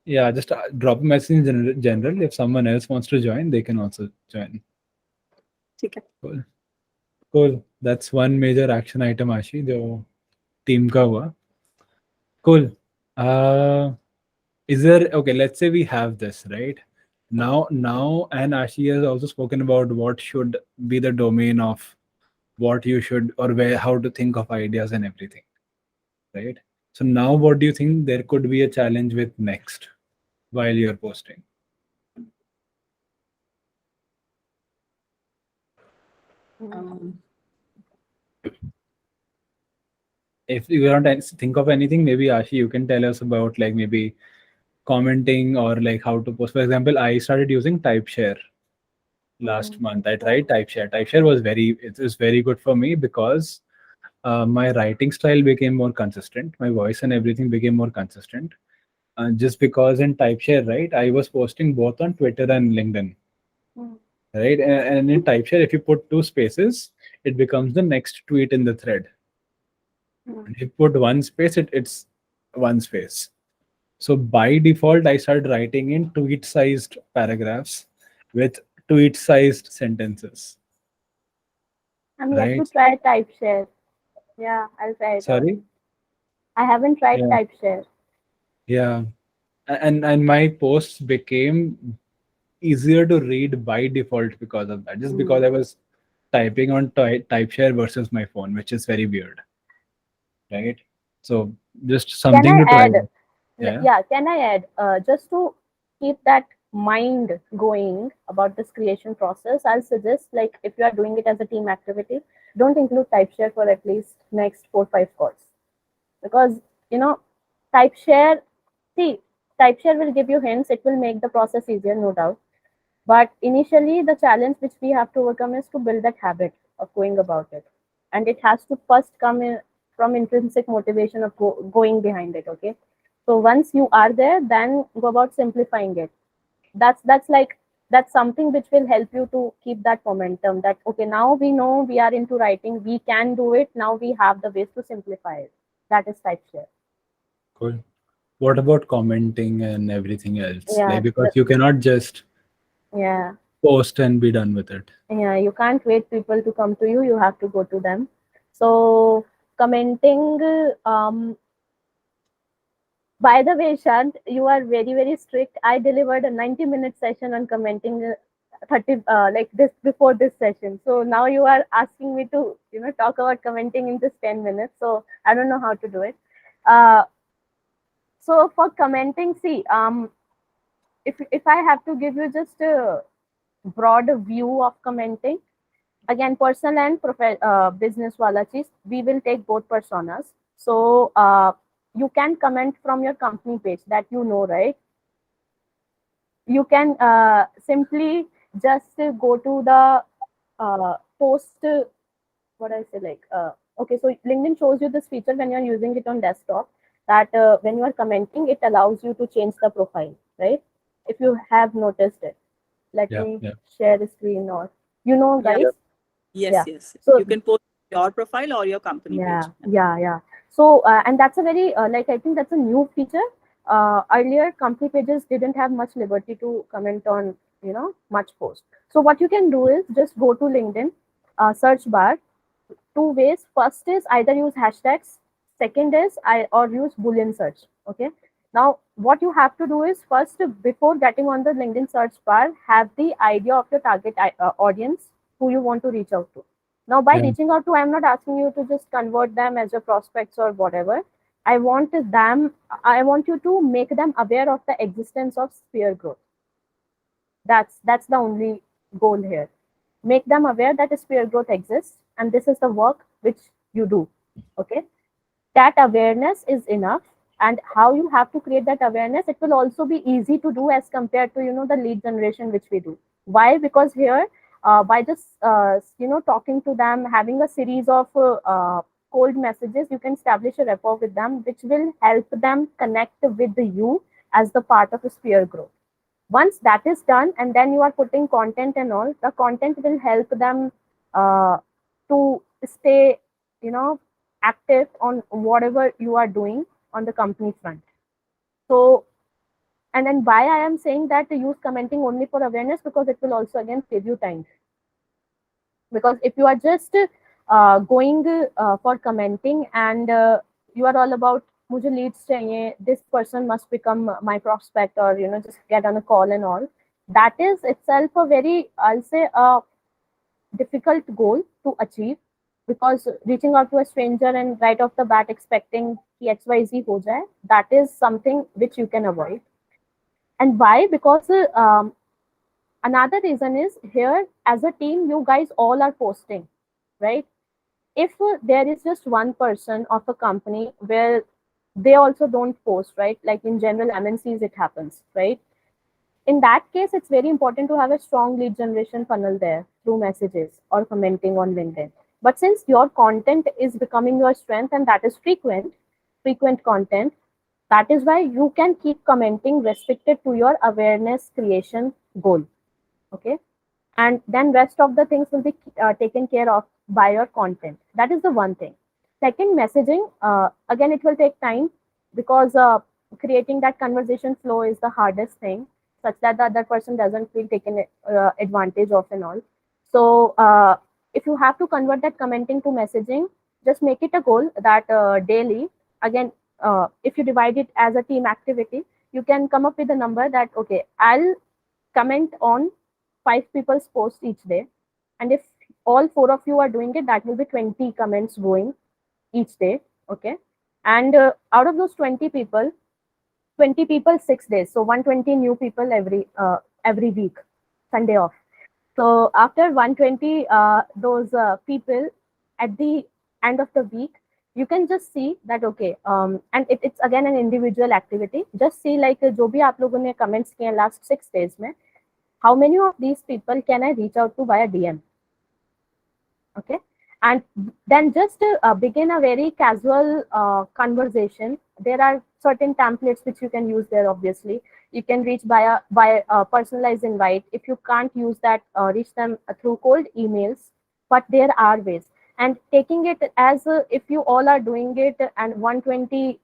just drop a message in general. If someone else wants to join, they can also join. Okay. Cool. That's one major action item, Ashi, जो team का हुआ. Cool. Is there, okay, let's say we have this, right? Now, and Ashi has also spoken about what should be the domain of what you should, or where, how to think of ideas and everything, right? So now what do you think there could be a challenge with next while you're posting? If you don't think of anything, maybe Ashi, you can tell us about like maybe commenting or like how to post. For example, I started using TypeShare last month. I tried TypeShare. TypeShare was very good for me because my writing style became more consistent. My voice and everything became more consistent. Just because in TypeShare, right, I was posting both on Twitter and LinkedIn. Right, and in TypeShare, if you put 2 spaces, it becomes the next tweet in the thread. If you put 1 space, it's 1 space. So by default, I started writing in tweet-sized paragraphs with tweet-sized sentences. I'm yet to try TypeShare. Yeah, I'll try it. Sorry? I haven't tried TypeShare. Yeah, and my posts became easier to read by default because of that. Just because I was typing on TypeShare versus my phone, which is very weird, right? So just something to try. Yeah, can I add? Just to keep that mind going about this creation process, I'll suggest, like, if you are doing it as a team activity, don't include TypeShare for at least next 4-5 calls. Because, TypeShare will give you hints. It will make the process easier, no doubt. But initially, the challenge which we have to overcome is to build that habit of going about it. And it has to first come in from intrinsic motivation of going behind it, okay? So once you are there, then go about simplifying it. That's something which will help you to keep that momentum, that, okay, now we know we are into writing, we can do it, now we have the ways to simplify it. That is TypeShare. Cool. What about commenting and everything else? Yeah, like, because you cannot just post and be done with it. Yeah, you can't wait people to come to you. You have to go to them. So commenting, by the way, Shant, you are very, very strict. I delivered a 90-minute session on commenting 30 like this before this session. So now you are asking me to, talk about commenting in just 10 minutes. So I don't know how to do it. So for commenting, see, if I have to give you just a broad view of commenting, again, personal and business wala cheez, we will take both personas. So you can comment from your company page that right? You can simply just go to the post, what I say, like, okay, so LinkedIn shows you this feature when you're using it on desktop, that when you are commenting, it allows you to change the profile, right? If you have noticed it. Let me share the screen, or, guys? Yes. So you can post your profile or your company page. Yeah. So, and that's a very, I think that's a new feature. Earlier, company pages didn't have much liberty to comment on, much post. So what you can do is just go to LinkedIn, search bar, two ways. First is either use hashtags. Second is or use Boolean search. Okay. Now, what you have to do is first, before getting on the LinkedIn search bar, have the idea of your target audience who you want to reach out to. Now, by reaching out to, I'm not asking you to just convert them as your prospects or whatever. I want you to make them aware of the existence of Sphere Growth. That's the only goal here. Make them aware that Sphere Growth exists, and this is the work which you do. Okay, that awareness is enough. And how you have to create that awareness, it will also be easy to do as compared to the lead generation which we do. Why? Because here, by just talking to them, having a series of cold messages, you can establish a rapport with them, which will help them connect with you as the part of a Sphere Growth. Once that is done, and then you are putting content and all, the content will help them to stay, active on whatever you are doing on the company front. So, and then why I am saying that to use commenting only for awareness, because it will also again save you time. Because if you are just going for commenting and you are all about mujhe leads chahiye, this person must become my prospect, or just get on a call and all, that is itself a very, I'll say, a difficult goal to achieve, because reaching out to a stranger and right off the bat expecting ki XYZ ho jaye, that is something which you can avoid. And why? Because another reason is, here as a team, you guys all are posting, right? If there is just one person of a company where they also don't post, right? Like in general MNCs, it happens, right? In that case, it's very important to have a strong lead generation funnel there through messages or commenting on LinkedIn. But since your content is becoming your strength, and that is frequent content, that is why you can keep commenting restricted to your awareness creation goal. Okay. And then rest of the things will be taken care of by your content. That is the one thing. Second, messaging. Again, it will take time, because creating that conversation flow is the hardest thing, such that the other person doesn't feel taken advantage of and all. So if you have to convert that commenting to messaging, just make it a goal that daily, again, if you divide it as a team activity, you can come up with a number that, okay, I'll comment on 5 people's posts each day. And if all 4 of you are doing it, that will be 20 comments going each day. Okay. And out of those 20 people, 6 days. So 120 new people every week, Sunday off. So after 120, those people at the end of the week, you can just see that, okay, and it's again an individual activity. Just see like jo bhi aap logon ne comments kiye last 6 days mein, how many of these people can I reach out to via DM? Okay. And then just begin a very casual conversation. There are certain templates which you can use there, obviously. You can reach by a personalized invite. If you can't use that, reach them through cold emails. But there are ways. And taking it as if you all are doing it and 120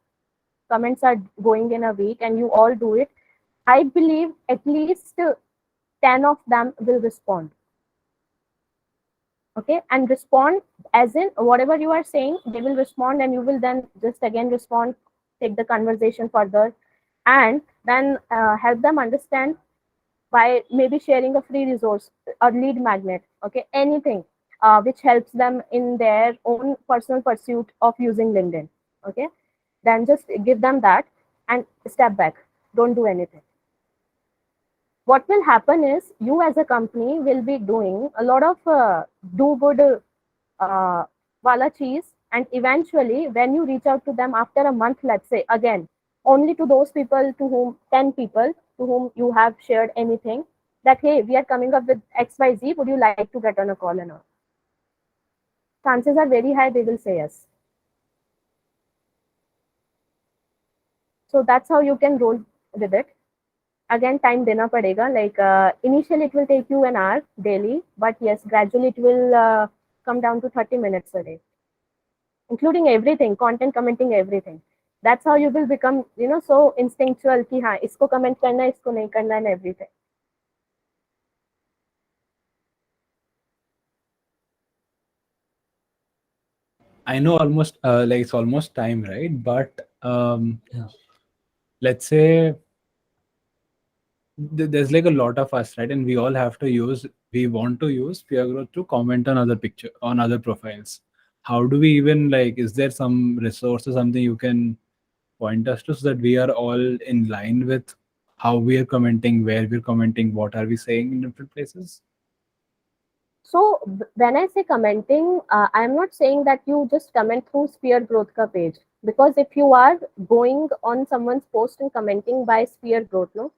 comments are going in a week and you all do it, I believe at least 10 of them will respond. Okay, and respond as in whatever you are saying, they will respond, and you will then just again respond, take the conversation further, and then help them understand by maybe sharing a free resource, a lead magnet, okay, anything which helps them in their own personal pursuit of using LinkedIn. Okay, then just give them that and step back, don't do anything. What will happen is you as a company will be doing a lot of do good wala cheese, and eventually when you reach out to them after a month, let's say, again only to those people, to whom 10 people to whom you have shared anything, that hey, we are coming up with XYZ, would you like to get on a call and all, chances are very high they will say yes. So that's how you can roll with it. Again, time dena padega, like initially it will take you an hour daily, but yes, gradually it will come down to 30 minutes a day, including everything, content, commenting, everything. That's how you will become, so instinctual ki haan, isko comment karna hai, isko nahi karna, and everything. I know almost like it's almost time, right? But let's say there's like a lot of us, right? And we all we want to use Peer Growth to comment on other profiles. How do we even, like, is there some resource or something you can point us to, so that we are all in line with how we are commenting, where we're commenting, what are we saying in different places? So when I say commenting, I'm not saying that you just comment through Sphere Growth ka page, because if you are going on someone's post and commenting by Sphere Growth, no,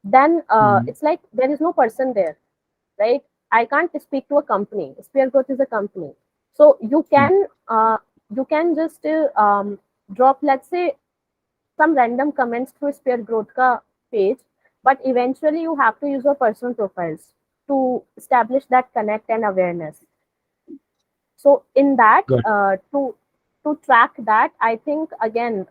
then it's like there is no person there, right? I can't speak to a company. Sphere Growth is a company, so you can just drop, let's say, some random comments through Sphere Growth ka page, but eventually you have to use your personal profiles to establish that connect and awareness. So in that, to track that, I think again,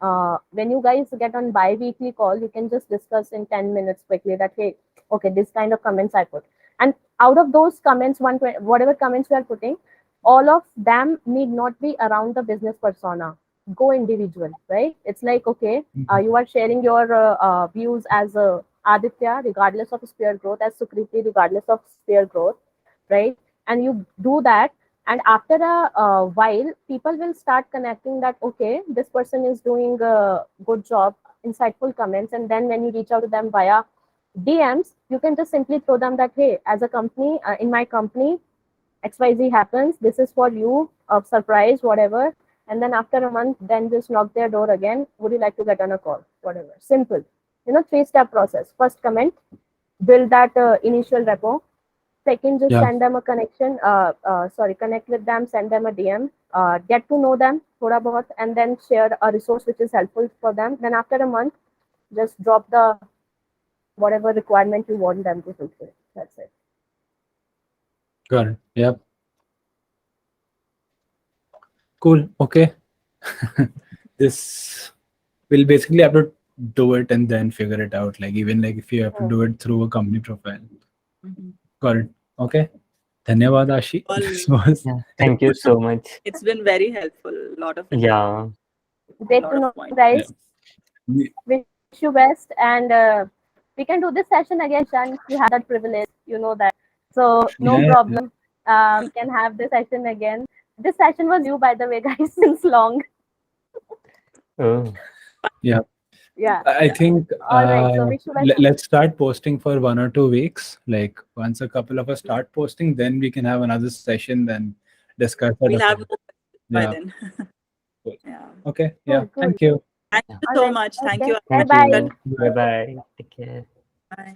when you guys get on bi-weekly call, you can just discuss in 10 minutes quickly that, hey, okay, this kind of comments I put. And out of those comments, whatever comments you are putting, all of them need not be around the business persona. Go individual, right? It's like, okay, you are sharing your views as Aditya, regardless of Sphere Growth, as Sukriti, regardless of Sphere Growth, right? And you do that, and after a while, people will start connecting that, okay, this person is doing a good job, insightful comments. And then when you reach out to them via DMs, you can just simply throw them that, hey, as a company, in my company, XYZ happens, this is for you, a surprise, whatever. And then after a month, then just knock their door again. Would you like to get on a call? Whatever. Simple. 3-step process. First, comment, build that initial rapport. Second, just send them a connection. Connect with them, send them a DM, get to know them, thoda bahut, and then share a resource which is helpful for them. Then after a month, just drop the whatever requirement you want them to fulfill. That's it. Got it. Yep. Cool. Okay. This will basically have to do it and then figure it out. Like, even like if you have to do it through a company profile. Got it. Okay. Dhanyawad, Ashi. This was Thank you so much. It's been very helpful. A lot of Yeah. Great to know, guys. Wish you best, and we can do this session again, Shan. You have that privilege, you know that. So no problem. We can have this session again. This session was due, by the way, guys, since long. Oh. Yeah. I think All right, so wish you best. let's start posting for 1 or 2 weeks. Like, once a couple of us start posting, then we can have another session, then discuss. We'll have more by then. Cool. Yeah. Okay. Cool, Yeah. cool. Thank you. Thank you so much. Thank you. Bye-bye. Bye bye. Take care. Bye.